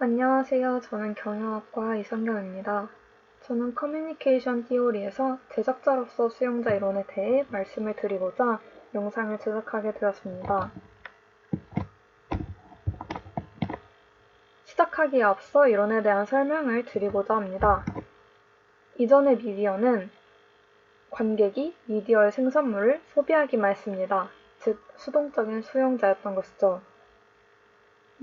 안녕하세요. 저는 경영학과 이성경입니다. 저는 커뮤니케이션 티오리에서 제작자로서 수용자 이론에 대해 말씀을 드리고자 영상을 제작하게 되었습니다. 시작하기에 앞서 이론에 대한 설명을 드리고자 합니다. 이전의 미디어는 관객이 미디어의 생산물을 소비하기만 했습니다. 즉, 수동적인 수용자였던 것이죠.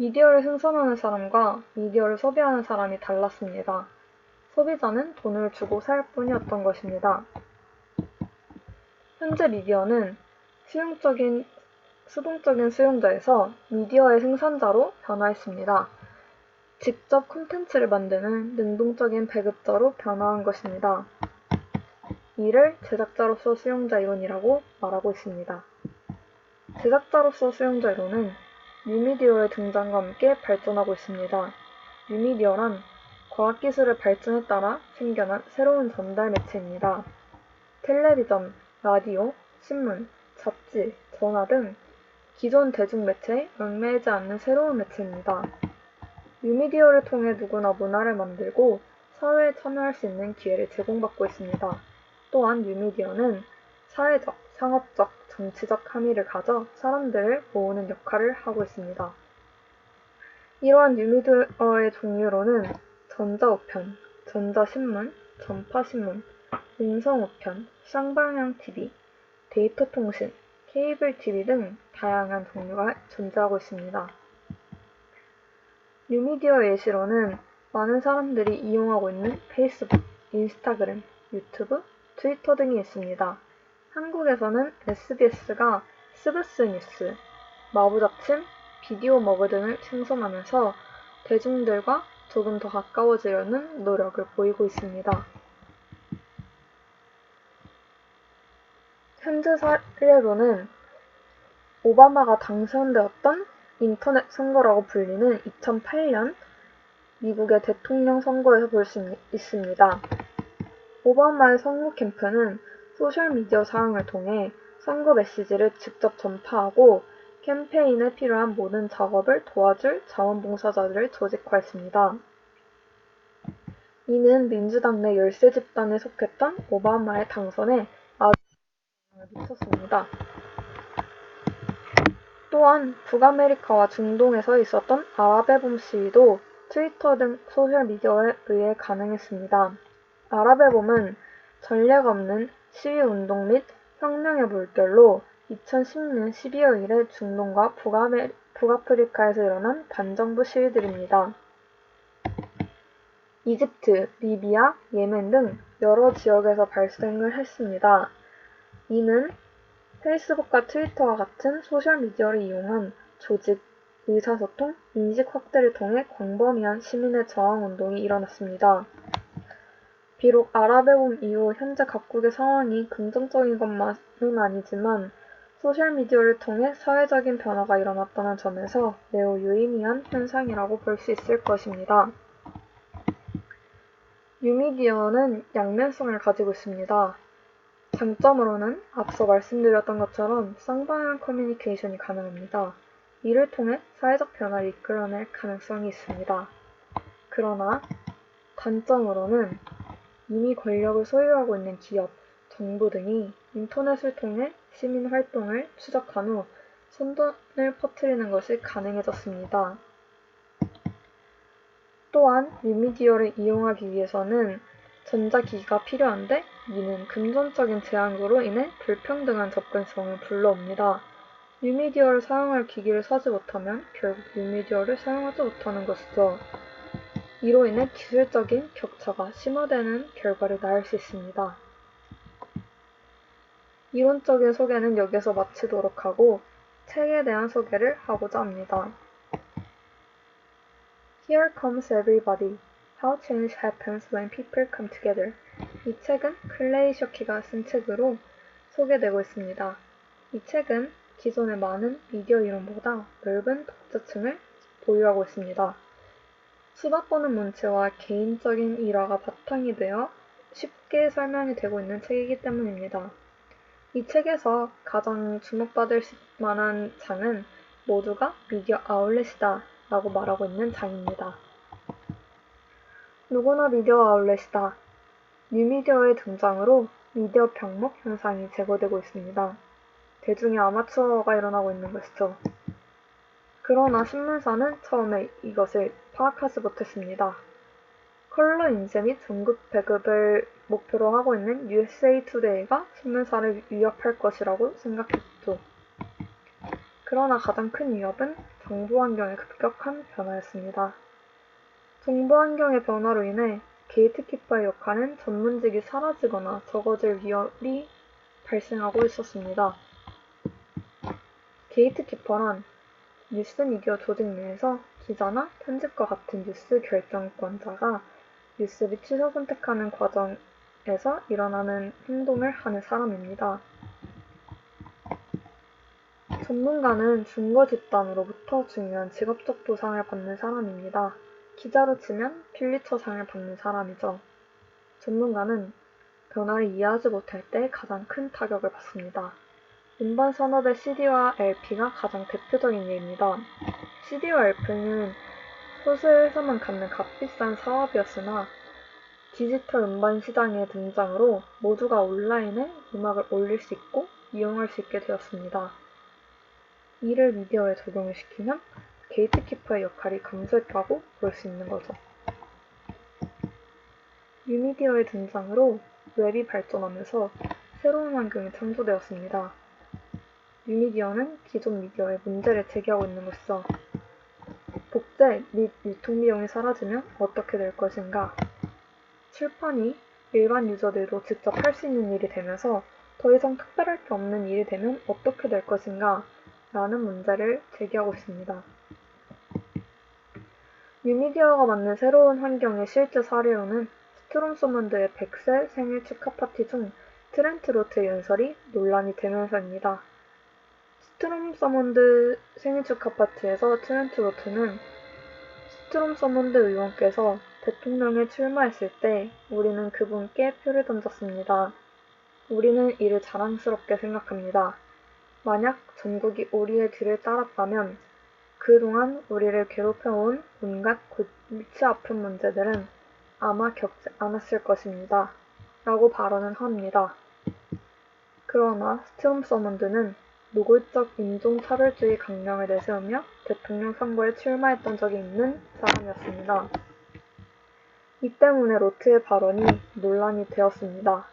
미디어를 생산하는 사람과 미디어를 소비하는 사람이 달랐습니다. 소비자는 돈을 주고 살 뿐이었던 것입니다. 현재 미디어는 수동적인 수용자에서 미디어의 생산자로 변화했습니다. 직접 콘텐츠를 만드는 능동적인 배급자로 변화한 것입니다. 이를 제작자로서 수용자 이론이라고 말하고 있습니다. 제작자로서 수용자 이론은 뉴미디어의 등장과 함께 발전하고 있습니다. 뉴미디어란 과학기술의 발전에 따라 생겨난 새로운 전달 매체입니다. 텔레비전, 라디오, 신문, 잡지, 전화 등 기존 대중매체에 얽매이지 않는 새로운 매체입니다. 뉴미디어를 통해 누구나 문화를 만들고 사회에 참여할 수 있는 기회를 제공받고 있습니다. 또한 뉴미디어는 사회적, 상업적, 정치적 함의를 가져 사람들을 모으는 역할을 하고 있습니다. 이러한 뉴미디어의 종류로는 전자우편, 전자신문, 전파신문, 음성우편, 쌍방향 TV, 데이터통신, 케이블 TV 등 다양한 종류가 존재하고 있습니다. 뉴미디어 예시로는 많은 사람들이 이용하고 있는 페이스북, 인스타그램, 유튜브, 트위터 등이 있습니다. 한국에서는 SBS가 스브스 뉴스, 마부작침, 비디오 머그 등을 생성하면서 대중들과 조금 더 가까워지려는 노력을 보이고 있습니다. 현재 사례로는 오바마가 당선되었던 인터넷 선거라고 불리는 2008년 미국의 대통령 선거에서 볼 수 있습니다. 오바마의 선거 캠프는 소셜미디어 사용을 통해 선거 메시지를 직접 전파하고 캠페인에 필요한 모든 작업을 도와줄 자원봉사자들을 조직화했습니다. 이는 민주당 내 열세 집단에 속했던 오바마의 당선에 아주 영향을 미쳤습니다. 또한 북아메리카와 중동에서 있었던 아랍의봄 시위도 트위터 등 소셜미디어에 의해 가능했습니다. 아랍의봄은 전례가 없는 시위운동 및 혁명의 물결로 2010년 12월 이래 중동과 북아프리카에서 일어난 반정부 시위들입니다. 이집트, 리비아, 예멘 등 여러 지역에서 발생을 했습니다. 이는 페이스북과 트위터와 같은 소셜미디어를 이용한 조직, 의사소통, 인식 확대를 통해 광범위한 시민의 저항운동이 일어났습니다. 비록 아랍의봄 이후 현재 각국의 상황이 긍정적인 것만은 아니지만 소셜미디어를 통해 사회적인 변화가 일어났다는 점에서 매우 유의미한 현상이라고 볼 수 있을 것입니다. 뉴미디어는 양면성을 가지고 있습니다. 장점으로는 앞서 말씀드렸던 것처럼 쌍방향 커뮤니케이션이 가능합니다. 이를 통해 사회적 변화를 이끌어낼 가능성이 있습니다. 그러나 단점으로는 이미 권력을 소유하고 있는 기업, 정부 등이 인터넷을 통해 시민 활동을 추적한 후 선동을 퍼뜨리는 것이 가능해졌습니다. 또한 뉴미디어를 이용하기 위해서는 전자기기가 필요한데 이는 금전적인 제약으로 인해 불평등한 접근성을 불러옵니다. 뉴미디어를 사용할 기기를 사지 못하면 결국 뉴미디어를 사용하지 못하는 것이죠. 이로 인해 기술적인 격차가 심화되는 결과를 낳을 수 있습니다. 이론적인 소개는 여기서 마치도록 하고 책에 대한 소개를 하고자 합니다. Here Comes Everybody: How Change Happens When People Come Together. 이 책은 클레이 셔키가 쓴 책으로 소개되고 있습니다. 이 책은 기존의 많은 미디어 이론보다 넓은 독자층을 보유하고 있습니다. 수박보는 문체와 개인적인 일화가 바탕이 되어 쉽게 설명이 되고 있는 책이기 때문입니다. 이 책에서 가장 주목받을 만한 장은 모두가 미디어 아울렛이다 라고 말하고 있는 장입니다. 누구나 미디어 아울렛이다. 뉴미디어의 등장으로 미디어 병목 현상이 제거되고 있습니다. 대중의 아마추어가 일어나고 있는 것이죠. 그러나 신문사는 처음에 이것을 파악하지 못했습니다. 컬러 인쇄 및 전국 배급을 목표로 하고 있는 USA 투데이가 신문사를 위협할 것이라고 생각했죠. 그러나 가장 큰 위협은 정보 환경의 급격한 변화였습니다. 정보 환경의 변화로 인해 게이트키퍼의 역할은 전문직이 사라지거나 적어질 위협이 발생하고 있었습니다. 게이트키퍼란 뉴스미디어 조직 내에서 기자나 편집과 같은 뉴스 결정권자가 뉴스를 취사 선택하는 과정에서 일어나는 행동을 하는 사람입니다. 전문가는 증거 집단으로부터 중요한 직업적 보상을 받는 사람입니다. 기자로 치면 퓰리처상을 받는 사람이죠. 전문가는 변화를 이해하지 못할 때 가장 큰 타격을 받습니다. 음반 산업의 CD와 LP가 가장 대표적인 예입니다. CD와 LP는 소수회사만 갖는 값비싼 사업이었으나 디지털 음반 시장의 등장으로 모두가 온라인에 음악을 올릴 수 있고 이용할 수 있게 되었습니다. 이를 미디어에 적용을 시키면 게이트키퍼의 역할이 감소했다고 볼 수 있는 거죠. 뉴미디어의 등장으로 웹이 발전하면서 새로운 환경이 창조되었습니다. 뉴미디어는 기존 미디어에 문제를 제기하고 있는 것이죠. 복제 및 유통비용이 사라지면 어떻게 될 것인가? 출판이 일반 유저들도 직접 할 수 있는 일이 되면서 더 이상 특별할 게 없는 일이 되면 어떻게 될 것인가? 라는 문제를 제기하고 있습니다. 뉴미디어가 만든 새로운 환경의 실제 사례로는 스트롬서문드의 100세 생일 축하 파티 중 트렌트 로트 연설이 논란이 되면서입니다. 스트롬서문드 생일 축하 파티에서 트렌트 로트는 스트롬서문드 의원께서 대통령에 출마했을 때 우리는 그분께 표를 던졌습니다. 우리는 이를 자랑스럽게 생각합니다. 만약 전국이 우리의 뒤를 따랐다면 그동안 우리를 괴롭혀온 온갖 골치 아픈 문제들은 아마 겪지 않았을 것입니다. 라고 발언을 합니다. 그러나 스트롬서문드는 노골적 인종차별주의 강령을 내세우며 대통령 선거에 출마했던 적이 있는 사람이었습니다. 이 때문에 로트의 발언이 논란이 되었습니다.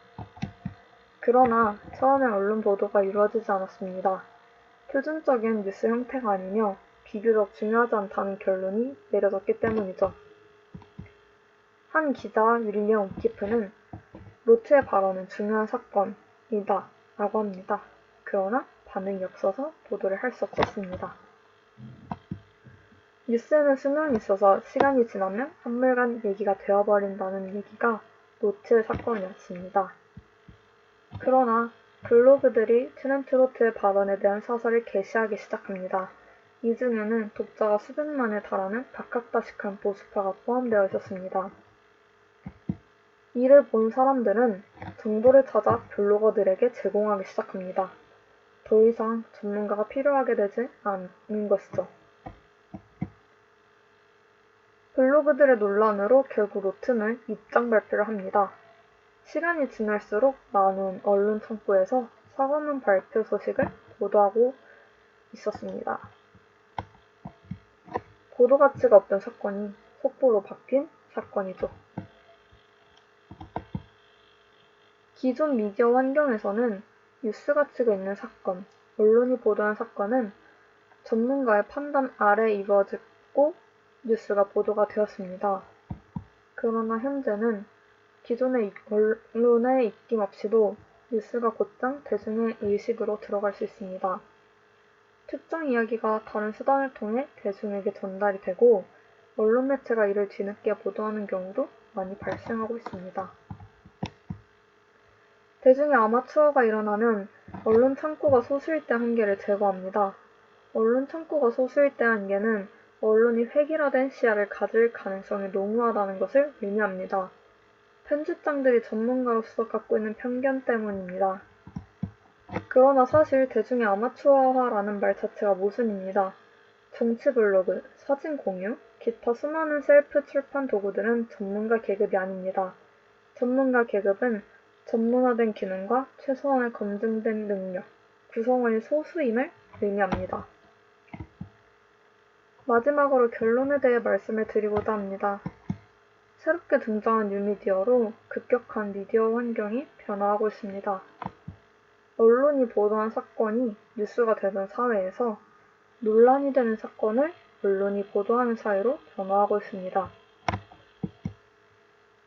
그러나 처음엔 언론 보도가 이루어지지 않았습니다. 표준적인 뉴스 형태가 아니며 비교적 중요하지 않다는 결론이 내려졌기 때문이죠. 한 기자 윌리엄 오키프는 로트의 발언은 중요한 사건이다 라고 합니다. 그러나 반응이 없어서 보도를 할 수 없었습니다. 뉴스에는 수명이 있어서 시간이 지나면 한물간 얘기가 되어버린다는 얘기가 로트의 사건이었습니다. 그러나 블로그들이 트렌트 로트의 발언에 대한 사설을 게시하기 시작합니다. 이 중에는 독자가 수백만에 달하는 박학다식한 보수파가 포함되어 있었습니다. 이를 본 사람들은 정보를 찾아 블로거들에게 제공하기 시작합니다. 더 이상 전문가가 필요하게 되지 않는 것이죠. 블로그들의 논란으로 결국 로트는 입장 발표를 합니다. 시간이 지날수록 많은 언론 창구에서 사과문 발표 소식을 보도하고 있었습니다. 보도 가치가 없던 사건이 속보로 바뀐 사건이죠. 기존 미디어 환경에서는 뉴스 가치가 있는 사건, 언론이 보도한 사건은 전문가의 판단 아래 이루어지고 뉴스가 보도가 되었습니다. 그러나 현재는 기존의 언론의 입김 없이도 뉴스가 곧장 대중의 의식으로 들어갈 수 있습니다. 특정 이야기가 다른 수단을 통해 대중에게 전달이 되고 언론 매체가 이를 뒤늦게 보도하는 경우도 많이 발생하고 있습니다. 대중의 아마추어가 일어나면 언론 창구가 소수일 때 한계를 제거합니다. 언론 창구가 소수일 때 한계는 언론이 획일화된 시야를 가질 가능성이 농후하다는 것을 의미합니다. 편집장들이 전문가로서 갖고 있는 편견 때문입니다. 그러나 사실 대중의 아마추어화라는 말 자체가 모순입니다. 정치 블로그, 사진 공유, 기타 수많은 셀프 출판 도구들은 전문가 계급이 아닙니다. 전문가 계급은 전문화된 기능과 최소한의 검증된 능력, 구성원이 소수임을 의미합니다. 마지막으로 결론에 대해 말씀을 드리고자 합니다. 새롭게 등장한 뉴미디어로 급격한 미디어 환경이 변화하고 있습니다. 언론이 보도한 사건이 뉴스가 되는 사회에서 논란이 되는 사건을 언론이 보도하는 사회로 변화하고 있습니다.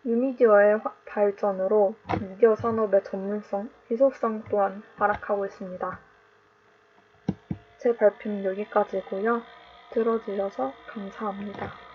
뉴미디어의 발전으로 미디어 산업의 전문성, 지속성 또한 하락하고 있습니다. 제 발표는 여기까지고요. 들어주셔서 감사합니다.